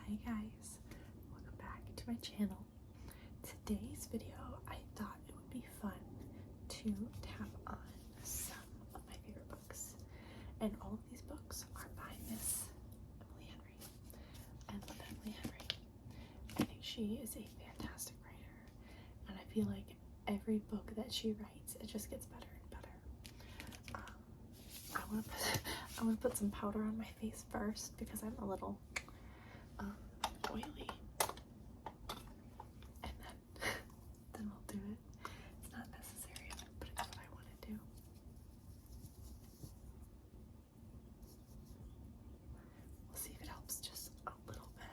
Hi guys, welcome back to my channel. Today's video, I thought it would be fun to tap on some of my favorite books. And all of these books are by Miss Emily Henry. I love Emily Henry. I think she is a fantastic writer, and I feel like every book that she writes, it just gets better and better. I want to put some powder on my face first because I'm a little oily, and then we'll do it. It's not necessary, but it's what I want to do. We'll see if it helps just a little bit.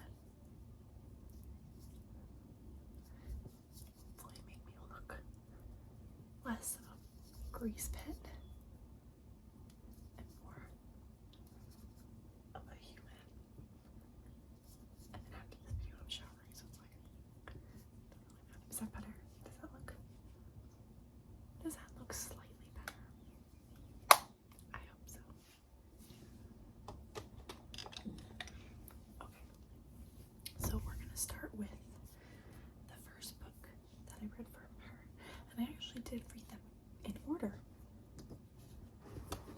Hopefully make me look less of a grease pit and more of a human. And then after this video, I'm showering, so it's like, don't really matter. Is that better? Does that look slightly better? I hope so. Okay. So we're gonna start with the first book that I read from her. And I actually did read them in order.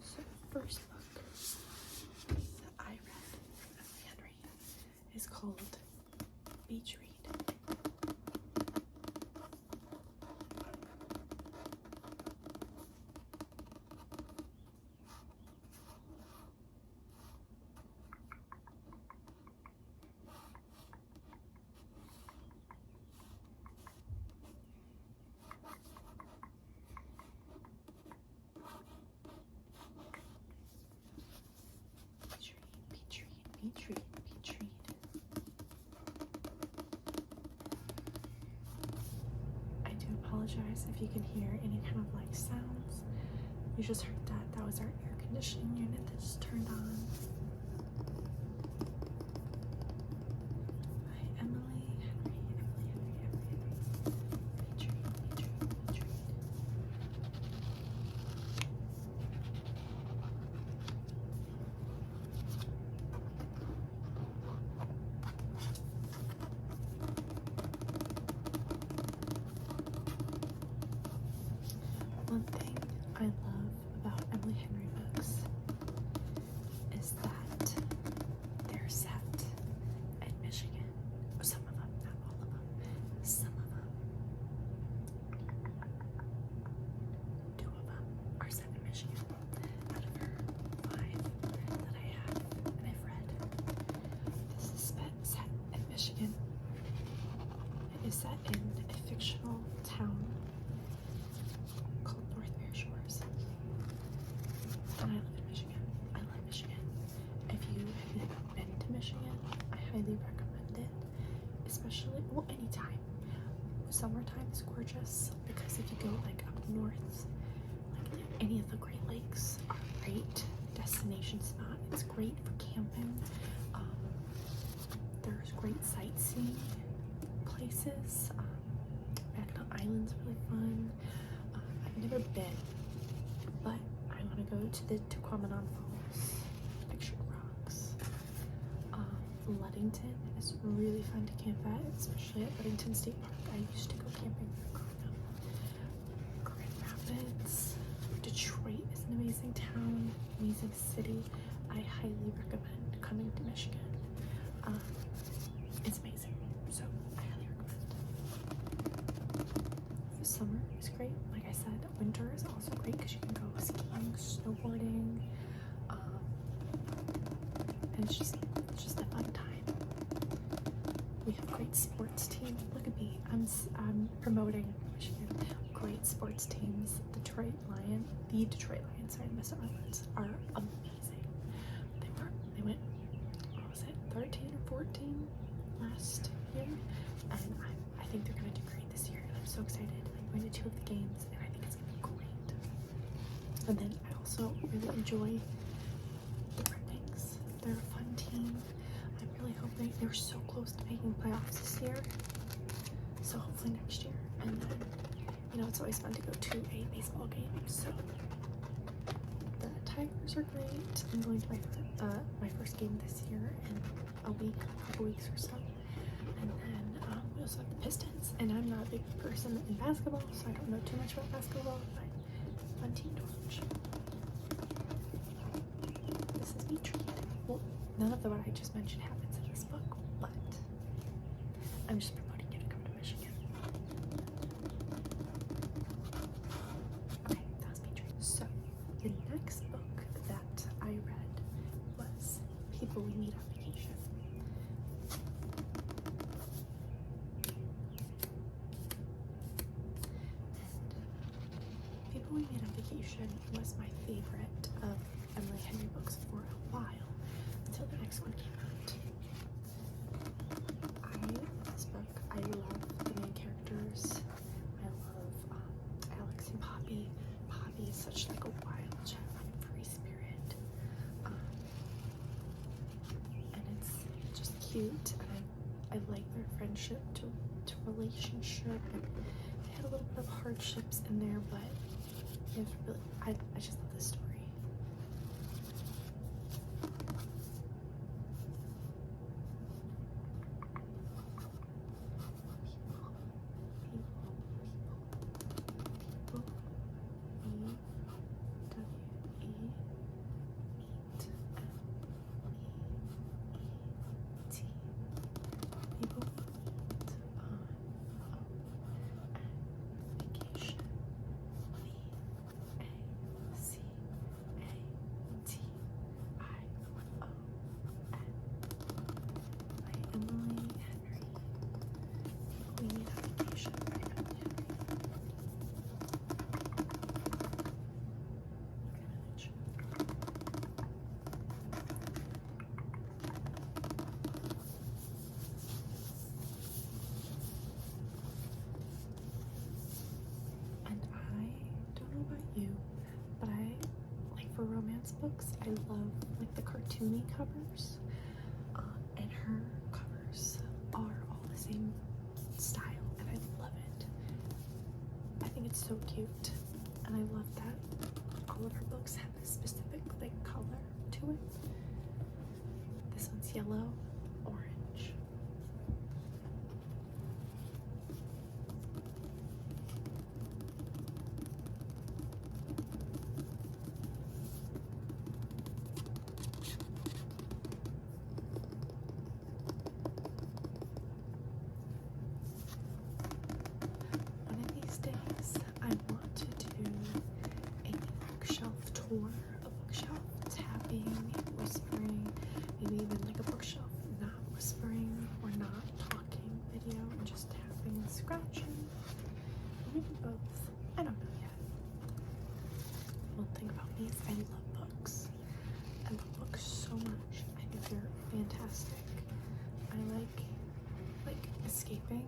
So the first book that I read from Emily Henry is called Beach Read. Beach read. I do apologize if you can hear any kind of like sounds. You just heard that. That was our air conditioning unit that just turned on. By Emily Henry. Beach read. One thing I love about Emily Henry books is that they're set in Michigan. Some of them, not all of them. Some of them. 2 of them are set in Michigan out of her 5 that I have and I've read. This is set in Michigan. It is set in a fictional town called North Bear Shores. And I live in Michigan. I love Michigan. If you have never been to Michigan, I highly recommend it. Especially, well, anytime. Summertime is gorgeous because if you go like up north, like any of the Great Lakes are a great destination spot. It's great for camping. There's great sightseeing places. Mackinac Island's really fun. I've never been, but I want to go to the Tequamanon Falls, Pictured Rocks. Ludington is really fun to camp at, especially at Ludington State Park. I used to go camping for Grand Rapids. Detroit is an amazing town, amazing city. I highly recommend coming to Michigan. It's amazing, so I highly recommend. Summer is great. Like I said, winter is also great because you can go skiing, snowboarding, and it's just a fun time. We have great sports teams. Look at me, I'm promoting Michigan. Great sports teams. The Detroit Lions, sorry, I messed up my words, are amazing. They went, what was it, 13 or 14 last year, and I think they're gonna do great this year, and I'm so excited. I'm going to 2 of the games, and I think it's gonna be great. And then I also really enjoy the Red Wings. They're a fun team. I'm really hoping they're so close to making playoffs this year. So hopefully next year. And then, you know, it's always fun to go to a baseball game. So the Tigers are great. I'm going to my first game this year in a couple weeks or so. And then we also have the Pistons. And I'm not a big person in basketball, so I don't know too much about basketball, but fun team to watch. This is me treated. Well, none of what I just mentioned happens in this book, but I'm just promoting you to come to Michigan. Okay, that was me treated. So, the next book that I read was People We Meet on Vacation. People We Meet on Vacation was my favorite of Emily Henry books for a while, until the next one came out. I love this book. I love the main characters. I love Alex and Poppy. Poppy is such like a wild child, free spirit. And it's just cute, and I like their friendship to relationship, and they had a little bit of hardships in there, but it was really, I just love this story. For romance books, I love like the cartoony covers, and her covers are all the same style, and I love it. I think it's so cute, and I love that all of her books have a specific like color to it. This one's yellow, orange. I want to do a bookshelf tour, a bookshelf tapping, whispering, maybe even like a bookshelf not whispering or not talking video, and just tapping and scratching, maybe both. I don't know yet. One thing about me is I love books. I love books so much. I think they're fantastic. I like escaping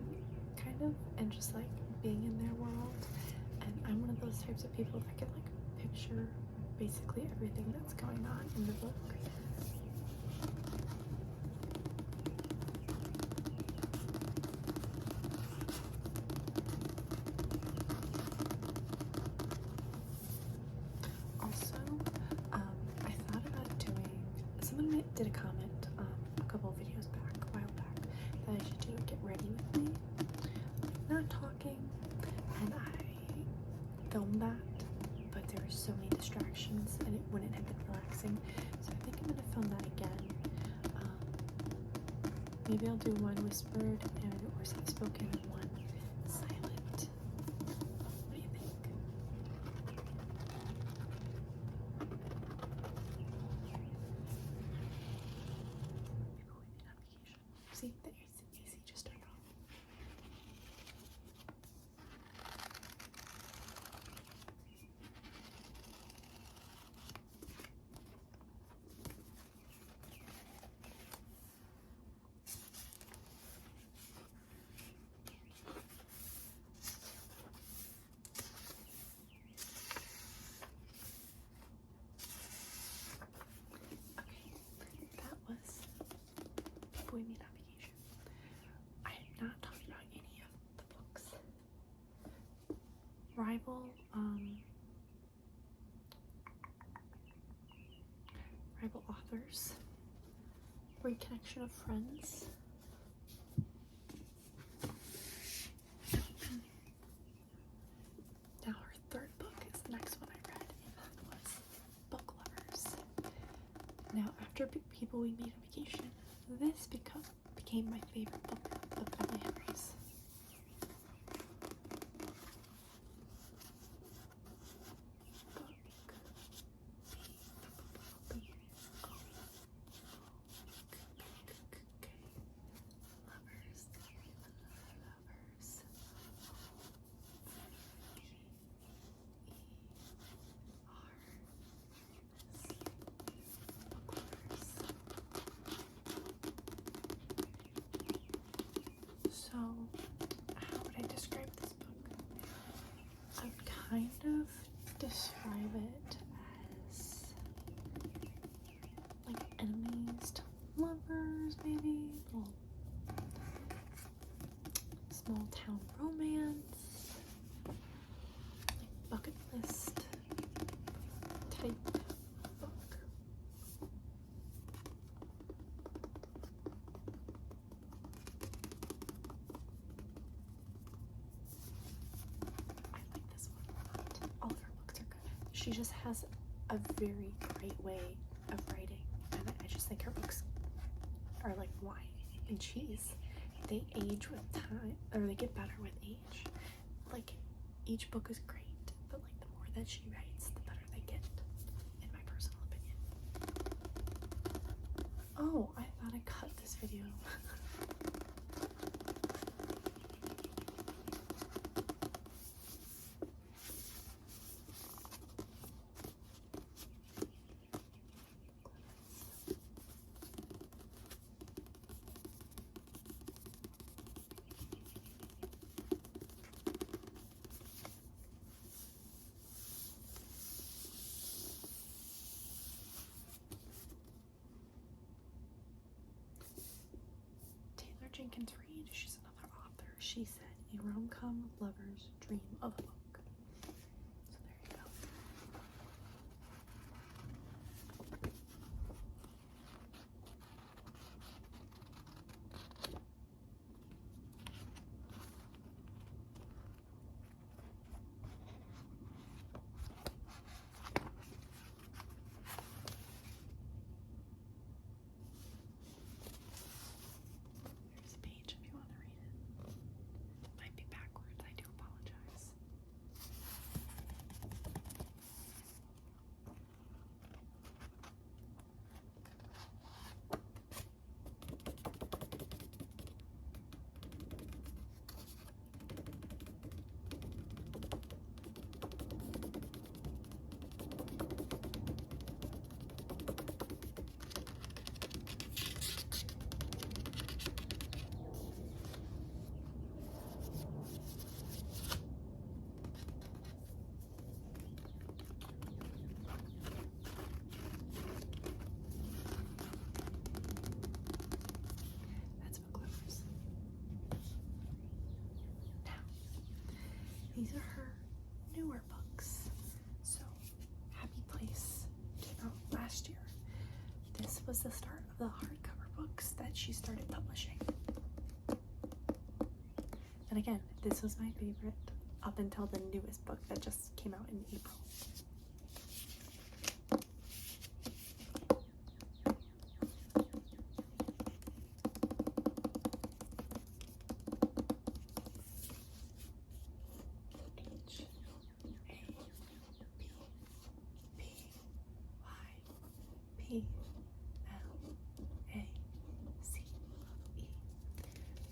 kind of, and just like being in their world. And I'm one of those types of people that can like picture basically everything that's going on in the book. Also, I thought about doing, someone did a comment a couple of videos back, a while back, that I should do a get ready with me. Not talking, and I filmed that, but there were so many distractions and it wouldn't have been relaxing, so I think I'm gonna film that again. Maybe I'll do one whispered or soft-spoken and one silent. What do you think? People we meet on vacation. See, the AC just turned off. We meet on vacation. I have not talked about any of the books. Rival, rival authors, reconnection of friends. Now her third book is the next one I read, and that was Book Lovers. Now after People We Made on Vacation, this became my favorite book of Emily Henry's. So, how would I describe this book? I would kind of describe it as like enemies to lovers, maybe. Little small town romance, like bucket list type book. All of her books are good. She just has a very great way of writing, and I just think her books are like wine and cheese. They age with time, or they get better with age. Like, each book is great, but like the more that she writes, the better they get, in my personal opinion. Oh, I thought I cut this video. Jenkins Reid, she's another author. She said, a rom-com lover's dream of a book. So there you go. These are her newer books. So, Happy Place came out last year. This was the start of the hardcover books that she started publishing. And again, this was my favorite up until the newest book that just came out in April.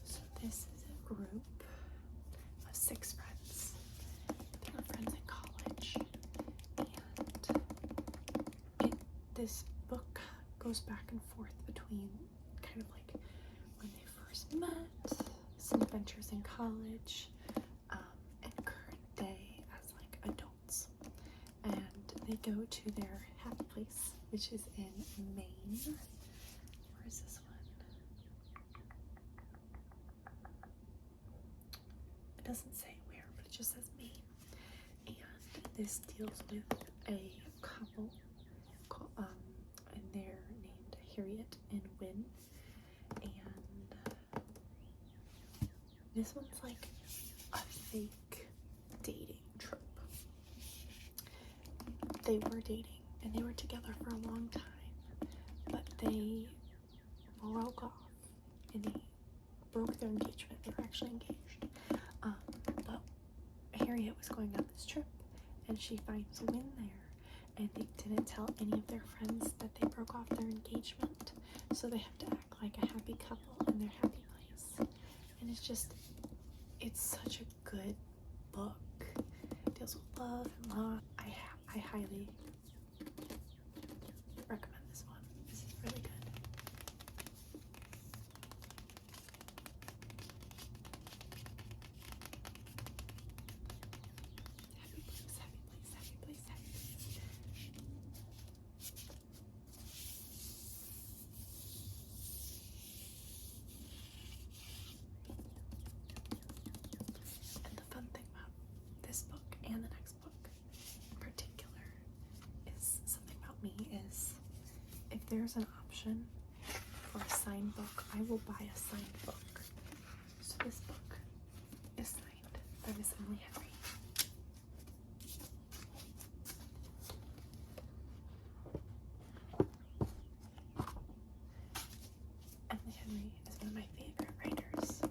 So this is a group of 6 friends. They were friends in college, and this book goes back and forth between kind of like when they first met, some adventures in college, and current day as like adults. And they go to their happy place, which is in Maine. Where is this one? It doesn't say where, but it just says Maine. And this deals with a couple, and Harriet and Win, and this one's like a fake dating trope. They were dating and they were together for a long time, but they broke off and they broke their engagement. They were actually engaged. But Harriet was going on this trip and she finds Win there, and they didn't tell any of their friends that they broke off their engagement, so they have to act like a happy couple in their happy place. And it's such a good book. It deals with love and loss. I highly recommend this one. This is really good. Happy place, happy place, happy place, happy place. And the fun thing about this book and the next book in particular is something about me is if there's an option for a signed book, I will buy a signed book. So this book is signed by Miss Emily Henry. Emily Henry is one of my favorite writers.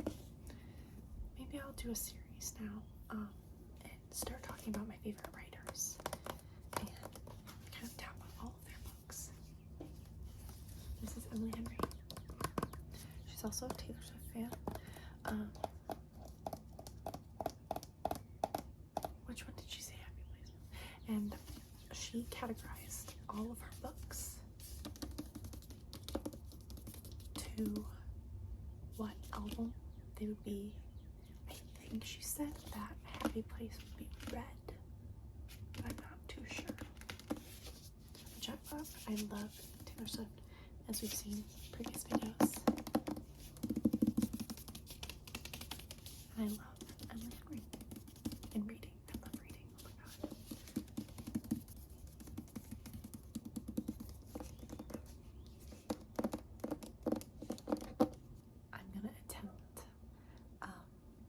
Maybe I'll do a series now and start talking about my favorite writers and kind of tap on all of their books. This is Emily Henry. She's also a Taylor Swift fan. Which one did she say Happy Place? And she categorized all of her books to what album they would be. I think she said that Happy Place would be red, but I'm not too sure. Which I love Taylor Swift, as we've seen in previous videos. And I love Emily Henry in reading. I love reading. Oh my god. I'm gonna attempt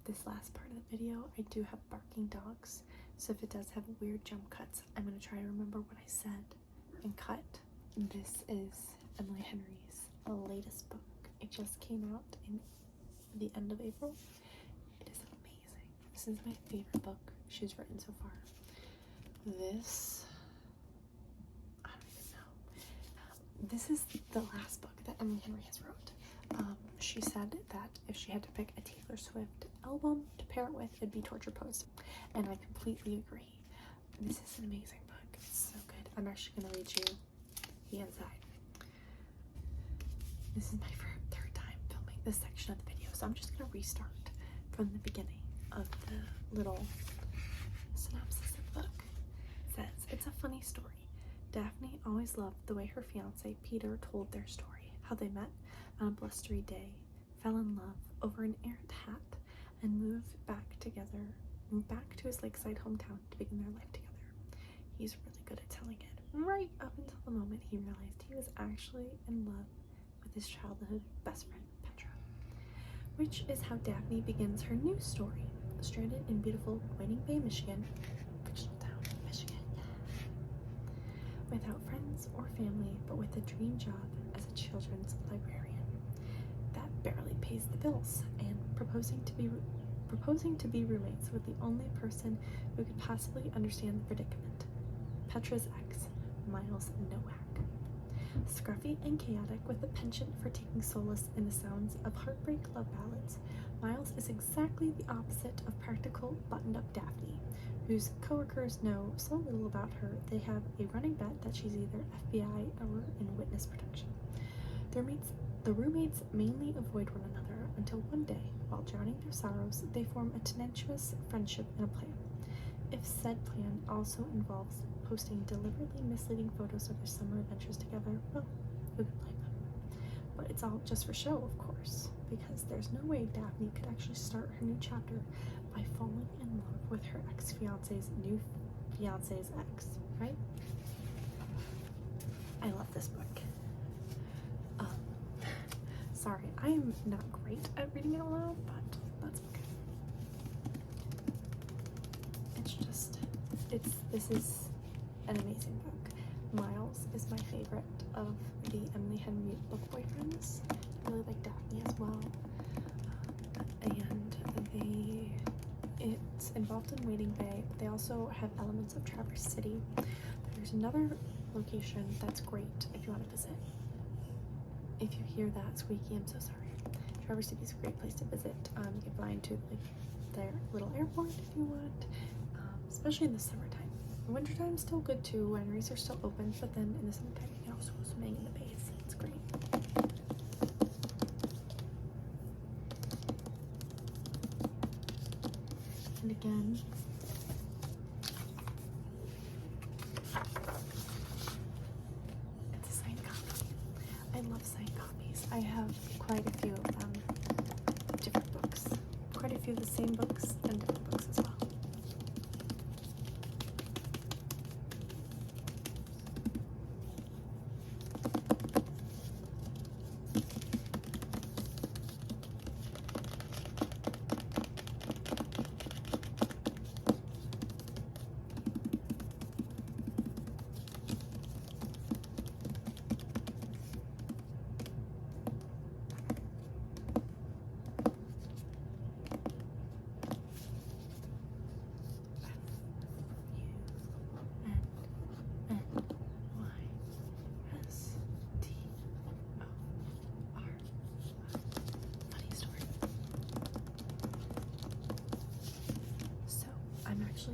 this last part of the video. I do have barking dogs, so if it does have weird jump cuts, I'm gonna try to remember what I said and cut. This is Emily Henry's latest book. It just came out in the end of April. It is amazing. This is my favorite book she's written so far. This, I don't even know. This is the last book that Emily Henry has wrote. She said that if she had to pick a Taylor Swift album to pair it with, it'd be Torture Pose. And I completely agree. This is an amazing book. It's so good. I'm actually going to read you the inside. This is my third time filming this section of the video, so I'm just going to restart from the beginning of the little synopsis of the book. It says, it's a funny story. Daphne always loved the way her fiance Peter told their story, how they met on a blustery day, fell in love over an errant hat, and moved back to his lakeside hometown to begin their life together. He's really good at telling it, right up until the moment he realized he was actually in love with his childhood best friend, Petra. Which is how Daphne begins her new story, stranded in beautiful Whiting Bay, Michigan, fictional town, Michigan, without friends or family, but with a dream job as a children's librarian that barely pays the bills, and proposing to be roommates with the only person who could possibly understand the predicament, Petra's ex, Miles Nowak. Scruffy and chaotic, with a penchant for taking solace in the sounds of heartbreak love ballads, Miles is exactly the opposite of practical, buttoned-up Daphne, whose coworkers know so little about her they have a running bet that she's either FBI or in witness protection. The roommates mainly avoid one another until one day, while drowning their sorrows, they form a tenacious friendship and a plan. If said plan also involves posting deliberately misleading photos of their summer adventures together, well, who could blame them? But it's all just for show, of course, because there's no way Daphne could actually start her new chapter by falling in love with her ex-fiance's new fiance's ex, right? I love this book. I'm not great at reading out loud, but that's okay. This is an amazing book. Miles is my favorite of the Emily Henry book boyfriends. I really like Daphne as well. And it's involved in Wading Bay, but they also have elements of Traverse City. There's another location that's great if you want to visit. If you hear that squeaky, I'm so sorry. Traverse City is a great place to visit. You can fly into like their little airport if you want, especially in the summertime. In wintertime is still good too. Wineries are still open, but then in the summertime you can also go swimming in the bays. It's great. And again, it's a signed copy. I love signed copies. I have quite a few of them, different books. Quite a few of the same books and different books as well.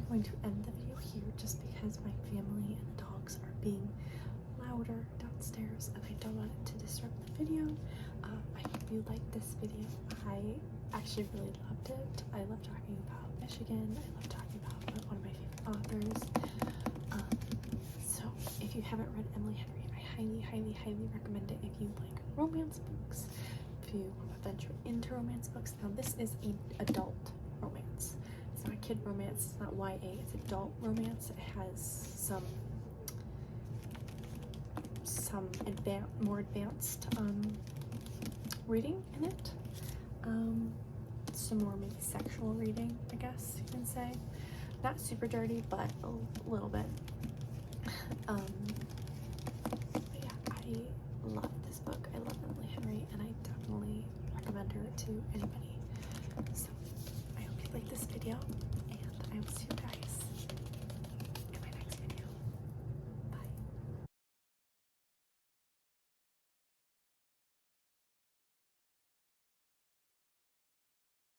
Going to end the video here just because my family and the dogs are being louder downstairs and I don't want it to disrupt the video. I hope you liked this video. I actually really loved it. I love talking about Michigan. I love talking about one of my favorite authors. So if you haven't read Emily Henry, I highly recommend it if you like romance books, if you want to venture into romance books. Now this is an adult romance. It's not kid romance, it's not YA, it's adult romance. It has some more advanced reading in it. Some more maybe sexual reading, I guess you can say. Not super dirty, but a little bit. But yeah, I love this book. I love Emily Henry, and I definitely recommend her to anybody. So I hope you like this video.